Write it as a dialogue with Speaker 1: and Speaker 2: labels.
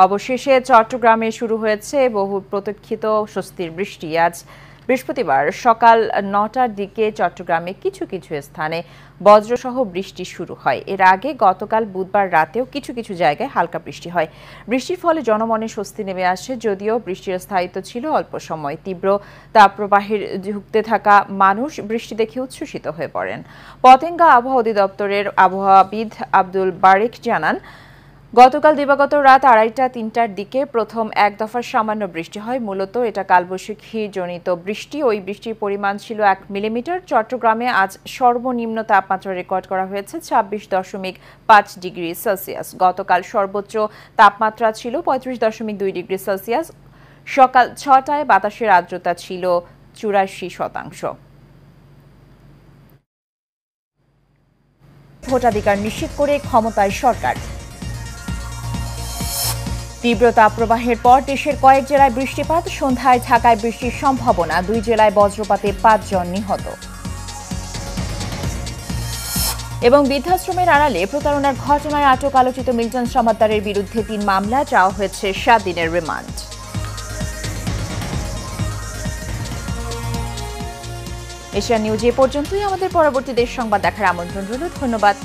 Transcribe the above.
Speaker 1: অবশেষে চট্টগ্রামে শুরু হয়েছে বহু প্রতীক্ষিত স্বস্তির বৃষ্টি। আজ বৃহস্পতিবার সকাল ৯টার দিকে চট্টগ্রামে কিছু কিছু স্থানে বজ্রসহ বৃষ্টি শুরু হয়। এর আগে গতকাল বুধবার রাতেও কিছু কিছু জায়গায় হালকা বৃষ্টি হয়। বৃষ্টির ফলে জনমনে স্বস্তি নেমে আসে, যদিও বৃষ্টির স্থায়িত্ব ছিল অল্প সময়। তীব্র তাপপ্রবাহের ঝুঁকতে থাকা মানুষ বৃষ্টি দেখে উচ্ছ্বসিত হয়ে পড়েন। পতেঙ্গা আবহাওয়া অধিদপ্তরের আবহাওয়াবিদ আব্দুল বারেক জানান, গতকাল দিবাগত রাত ২:৩০-৩টার দিকে প্রথম এক দফার সামান্য বৃষ্টি হয়। মূলত এটা কালবৈশাখী জনিত বৃষ্টি। ওই বৃষ্টির পরিমাণ ছিল ১ মিলিমিটার। চট্টগ্রামে আজ সর্বনিম্ন তাপমাত্রা রেকর্ড করা হয়েছে ২৬.৫ ডিগ্রি সেলসিয়াস। গতকাল সর্বোচ্চ তাপমাত্রা ছিল ৩৫.২ ডিগ্রি সেলসিয়াস। সকাল ৬টায় বাতাসের আর্দ্রতা ছিল ৮৪%। ভোটাধিকার নিশ্চিত করে ক্ষমতায় সরকার। তীব্র তাপপ্রবাহের পর দেশের কয়েক জেলায় বৃষ্টিপাত। সন্ধ্যায় ঢাকায় বৃষ্টির সম্ভাবনা। ২ জেলায় বজ্রপাতে ৫ জন নিহত। এবং বৃদ্ধাশ্রমের আড়ালে প্রতারণার ঘটনায় আটক আলোচিত মিল্টন সমাদ্দারের বিরুদ্ধে ৩ মামলা, চাওয়া হয়েছে ৭ দিনের রিমান্ড। এশিয়া নিউজ এ পর্যন্তই। আমাদের পরবর্তী দেশ সংবাদ দেখার আমন্ত্রণ রইল। ধন্যবাদ।